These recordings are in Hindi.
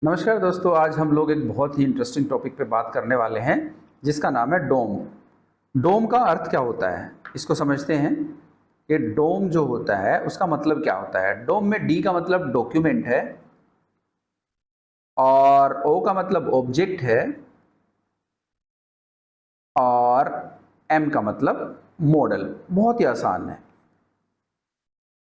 नमस्कार दोस्तों, आज हम लोग एक बहुत ही इंटरेस्टिंग टॉपिक पे बात करने वाले हैं जिसका नाम है डोम। डोम का अर्थ क्या होता है इसको समझते हैं कि डोम जो होता है उसका मतलब क्या होता है। डोम में डी का मतलब डॉक्यूमेंट है और ओ का मतलब ऑब्जेक्ट है और एम का मतलब मॉडल। बहुत ही आसान है।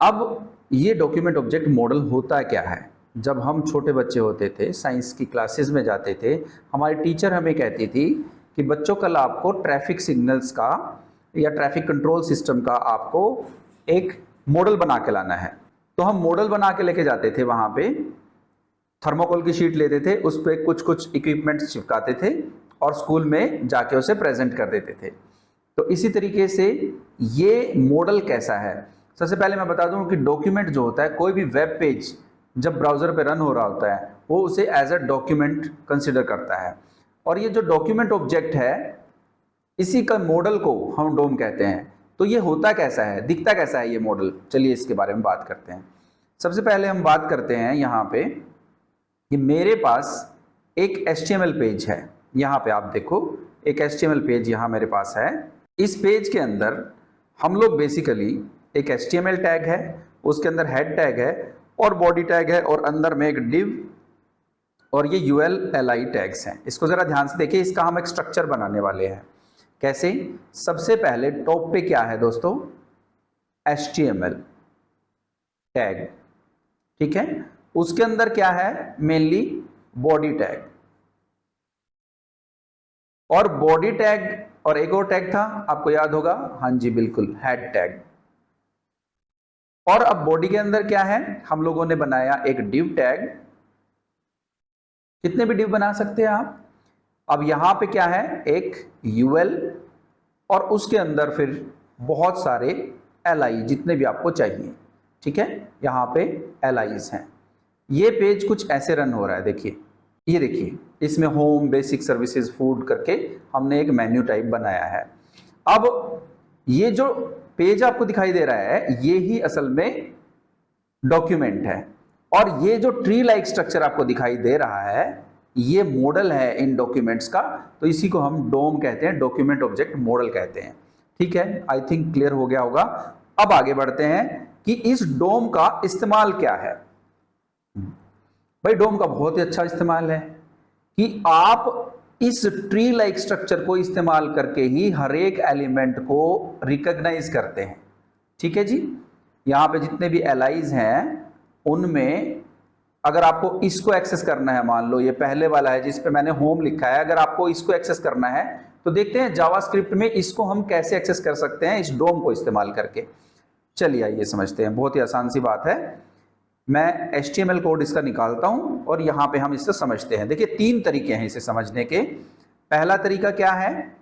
अब ये डॉक्यूमेंट ऑब्जेक्ट मॉडल होता क्या है? जब हम छोटे बच्चे होते थे, साइंस की क्लासेस में जाते थे, हमारी टीचर हमें कहती थी कि बच्चों कल आपको ट्रैफिक सिग्नल्स का या ट्रैफिक कंट्रोल सिस्टम का आपको एक मॉडल बना के लाना है। तो हम मॉडल बना के लेके जाते थे, वहाँ पे थर्मोकोल की शीट लेते थे, उस पर कुछ कुछ इक्विपमेंट्स चिपकाते थे और स्कूल में जाके उसे प्रेजेंट कर देते थे। तो इसी तरीके से ये मॉडल कैसा है, सबसे पहले मैं बता दूं कि डॉक्यूमेंट जो होता है, कोई भी वेब पेज जब ब्राउज़र पे रन हो रहा होता है वो उसे एज अ डॉक्यूमेंट कंसिडर करता है। और ये जो डॉक्यूमेंट ऑब्जेक्ट है, इसी का मॉडल को हम डोम कहते हैं। तो ये होता कैसा है, दिखता कैसा है ये मॉडल, चलिए इसके बारे में बात करते हैं। सबसे पहले हम बात करते हैं यहाँ पे कि मेरे पास एक HTML पेज है। यहाँ पे आप देखो, एक HTML पेज यहाँ मेरे पास है। इस पेज के अंदर हम लोग बेसिकली एक HTML टैग है, उसके अंदर हेड टैग है और बॉडी टैग है और अंदर में एक div और ये UL LI टैग्स हैं। इसको जरा ध्यान से देखिए, इसका हम एक स्ट्रक्चर बनाने वाले हैं। कैसे? सबसे पहले टॉप पे क्या है दोस्तों? HTML टैग, ठीक है। उसके अंदर क्या है? मेनली बॉडी टैग, और बॉडी टैग और एक और टैग था, आपको याद होगा, हाँ जी बिल्कुल, हेड टैग। और अब बॉडी के अंदर क्या है? हम लोगों ने बनाया एक div टैग। कितने भी div बना सकते हैं आप। अब यहां पे क्या है? एक UL और उसके अंदर फिर बहुत सारे LI, जितने भी आपको चाहिए, ठीक है। यहां पे LIs हैं। ये पेज कुछ ऐसे रन हो रहा है, देखिए, ये देखिए, इसमें होम, बेसिक सर्विसेज, फूड करके हमने एक मेन्यू टाइप बनाया है। अब ये जो पेज आपको दिखाई दे रहा है, ये ही असल में डॉक्यूमेंट है। और ये जो ट्री लाइक स्ट्रक्चर आपको दिखाई दे रहा है, ये मॉडल है इन डॉक्यूमेंट्स का। तो इसी को हम डोम कहते हैं, डॉक्यूमेंट ऑब्जेक्ट मॉडल कहते हैं, ठीक है। आई थिंक क्लियर हो गया होगा। अब आगे बढ़ते हैं कि इस डोम का इस्तेमाल क्या है। भाई डोम का बहुत ही अच्छा इस्तेमाल है कि आप इस ट्री लाइक स्ट्रक्चर को इस्तेमाल करके ही हर एक एलिमेंट को रिकॉग्नाइज करते हैं, ठीक है जी। यहाँ पे जितने भी LIs हैं उनमें अगर आपको इसको एक्सेस करना है, मान लो ये पहले वाला है जिस पे मैंने होम लिखा है, अगर आपको इसको एक्सेस करना है तो देखते हैं जावास्क्रिप्ट में इसको हम कैसे एक्सेस कर सकते हैं इस डोम को इस्तेमाल करके। चलिए आइए समझते हैं, बहुत ही आसान सी बात है। मैं HTML कोड इसका निकालता हूं और यहां पे हम इससे समझते हैं। देखिए, तीन तरीके हैं इसे समझने के। पहला तरीका क्या है,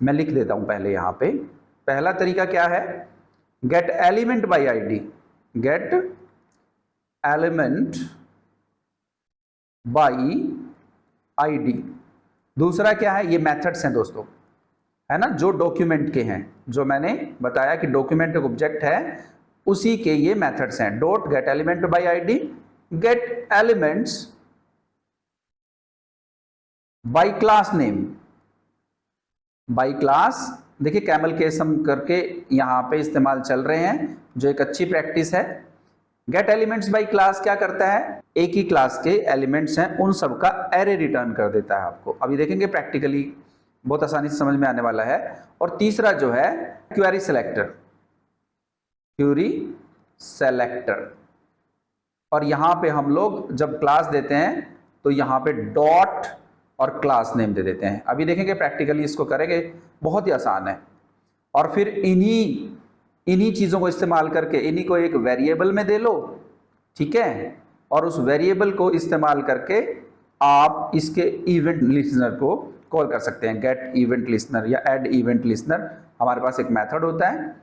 मैं लिख देता हूं पहले यहां पे। पहला तरीका क्या है? Gate element by ID, gate element by ID। दूसरा क्या है? ये मेथड्स हैं दोस्तों, है ना, जो डॉक्यूमेंट के हैं, जो मैंने बताया कि डॉक्यूमेंट एक ऑब्जेक्ट है, उसी के ये मेथड्स हैं। Dot get element by ID, get elements by class name. By class, देखिए कैमल केस हम करके यहां पे इस्तेमाल चल रहे हैं, जो एक अच्छी प्रैक्टिस है। गेट एलिमेंट्स बाय क्लास क्या करता है? एक ही क्लास के एलिमेंट्स हैं उन सब का एरे रिटर्न कर देता है आपको। अभी देखेंगे प्रैक्टिकली, बहुत आसानी से समझ में आने वाला है। और तीसरा जो है क्वेरी सेलेक्टर, क्वेरी सेलेक्टर। और यहां पे हम लोग जब क्लास देते हैं तो यहां पे डॉट और क्लास नेम दे देते हैं। अभी देखेंगे प्रैक्टिकली, इसको करेंगे, बहुत ही आसान है। और फिर इन्हीं चीजों को इस्तेमाल करके इन्हीं को एक वेरिएबल में दे लो, ठीक है। और उस वेरिएबल को इस्तेमाल करके आप इसके इवेंट लिस्नर को कॉल कर सकते हैं, गेट इवेंट लिस्नर या ऐड इवेंट लिस्नर। हमारे पास एक मेथड होता है,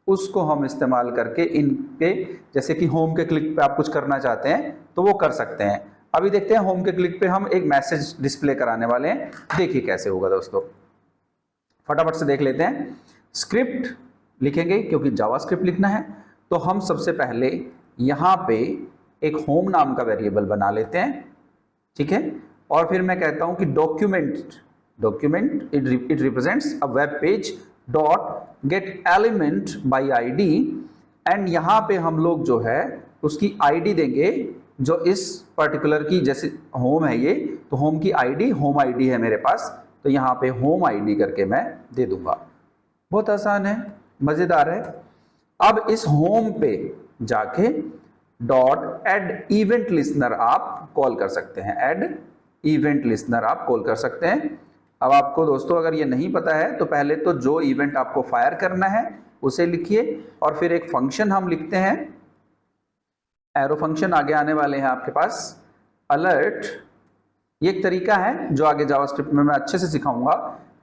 उसको हम इस्तेमाल करके इन पे, जैसे कि होम के क्लिक पे आप कुछ करना चाहते हैं तो वो कर सकते हैं। अभी देखते हैं, होम के क्लिक पे हम एक मैसेज डिस्प्ले कराने वाले हैं, देखिए कैसे होगा दोस्तों, फटाफट से देख लेते हैं। स्क्रिप्ट लिखेंगे क्योंकि जावास्क्रिप्ट लिखना है, तो हम सबसे पहले यहाँ पे एक होम नाम का वेरिएबल बना लेते हैं। ठीक है। और फिर मैं कहता हूं कि document it represents a web page dot get element bye ID, and यहां पे हम लोग जो है उसकी आईडी देंगे जो इस पर्टिकुलर की, जैसे होम है ये, तो होम की आईडी होम आईडी है मेरे पास, तो यहाँ पे होम आईडी करके मैं दे दूंगा। बहुत आसान है, मजेदार है। अब इस होम पे जाके डॉट एड इवेंट लिस्नर आप कॉल कर सकते हैं, एड इवेंट लिस्नर आप कॉल कर सकते हैं। अब आपको दोस्तों अगर ये नहीं पता है तो पहले तो जो इवेंट आपको फायर करना है उसे लिखिए, और फिर एक फंक्शन हम लिखते हैं, एरो फंक्शन आगे आने वाले हैं आपके पास। अलर्ट ये एक तरीका है जो आगे जावास्क्रिप्ट में मैं अच्छे से सिखाऊंगा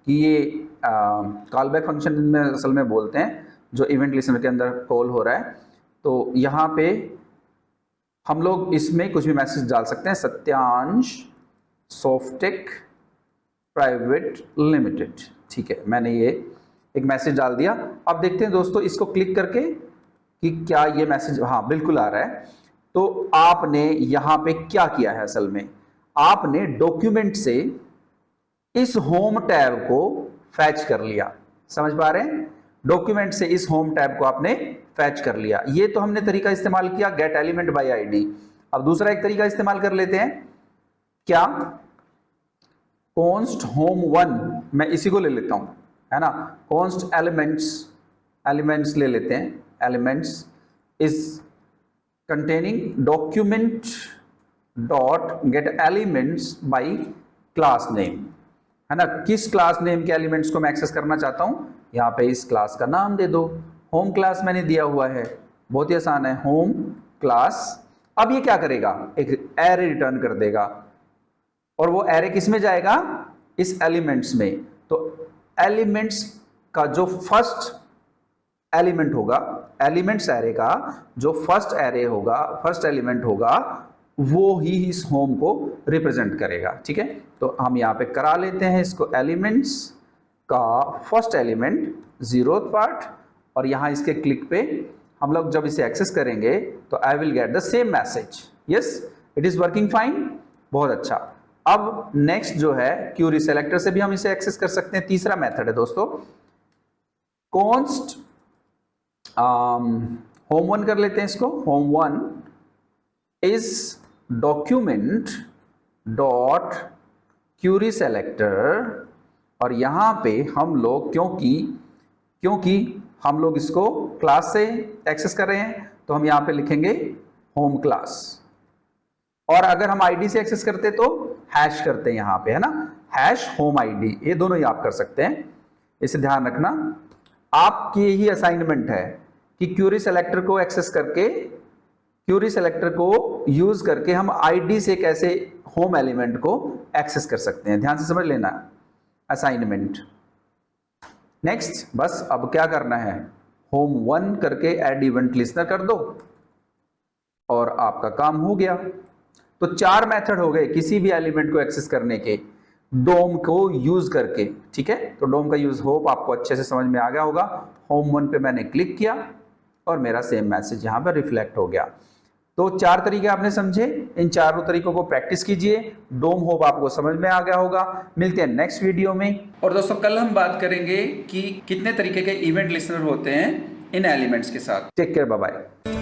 कि ये कॉलबैक फंक्शन में असल में बोलते हैं, जो इवेंट लिस्नर के अंदर कॉल हो रहा है। तो यहाँ पे हम लोग इसमें कुछ भी मैसेज डाल सकते हैं, सत्यांश सॉफ्टेक प्राइवेट लिमिटेड, ठीक है, मैंने ये एक मैसेज डाल दिया। अब देखते हैं दोस्तों इसको क्लिक करके कि क्या ये मैसेज, हाँ बिल्कुल आ रहा है। तो आपने यहाँ पे क्या किया है, असल में आपने डॉक्यूमेंट से इस होम टैब को फैच कर लिया, समझ पा रहे हैं? डॉक्यूमेंट से इस होम टैब को आपने फैच कर लिया। ये तो हमने तरीका इस्तेमाल किया गेट एलिमेंट बाय आईडी। अब दूसरा एक तरीका इस्तेमाल कर लेते हैं, क्या, कॉन्स्ट होम वन, मैं इसी को ले लेता हूं, है ना, कॉन्स्ट एलिमेंट्स ले लेते हैं, elements is containing document dot gate elements by class name, है ना, किस क्लास नेम के एलिमेंट्स को मैं एक्सेस करना चाहता हूं, यहाँ पे इस क्लास का नाम दे दो, होम क्लास मैंने दिया हुआ है, बहुत ही आसान है, होम क्लास। अब ये क्या करेगा, एक एरे रिटर्न कर देगा, और वो एरे किस में जाएगा, इस एलिमेंट्स में। तो एलिमेंट्स का जो फर्स्ट एलिमेंट होगा, एलिमेंट्स एरे का जो फर्स्ट एरे होगा, फर्स्ट एलिमेंट होगा, वो ही इस होम को रिप्रेजेंट करेगा, ठीक है। तो हम यहाँ पे करा लेते हैं इसको, एलिमेंट्स का फर्स्ट एलिमेंट 0th पार्ट, और यहाँ इसके क्लिक पे हम लोग जब इसे एक्सेस करेंगे तो I will get the same message, yes it is working fine, बहुत अच्छा। अब नेक्स्ट जो है क्यूरी सेलेक्टर से भी हम इसे एक्सेस कर सकते हैं। तीसरा मेथड है दोस्तों, कॉन्स्ट होम वन कर लेते हैं इसको, home one is document dot Curie selector, और यहां पे हम लोग क्योंकि हम लोग इसको क्लास से एक्सेस कर रहे हैं तो हम यहां पे लिखेंगे होम क्लास, और अगर हम आईडी से एक्सेस करते तो हैश करते हैं यहां पे, है ना, हैश होम आईडी, ये दोनों ही आप कर सकते हैं, इसे ध्यान रखना। आपकी यही असाइनमेंट है कि क्यूरी सेलेक्टर को एक्सेस करके, क्यूरी सेलेक्टर को यूज करके हम आईडी से कैसे होम एलिमेंट को एक्सेस कर सकते हैं, ध्यान से समझ लेना असाइनमेंट। नेक्स्ट बस अब क्या करना है, होम वन करके एड इवेंट लिस्नर कर दो और आपका काम हो गया। तो 4 मेथड हो गए किसी भी एलिमेंट को एक्सेस करने के डोम को यूज करके, ठीक है। तो डोम का यूज होप आपको अच्छे से समझ में आ गया होगा। होम वन पे मैंने क्लिक किया और मेरा सेम मैसेज यहाँ पर रिफ्लेक्ट हो गया। तो 4 तरीके आपने समझे, इन चारों तरीकों को प्रैक्टिस कीजिए, डोम होप आपको समझ में आ गया होगा। मिलते हैं नेक्स्ट वीडियो में। और दोस्तों कल हम बात करेंगे कि कितने तरीके के इवेंट लिस्नर होते हैं इन एलिमेंट्स के साथ। Take care, bye bye.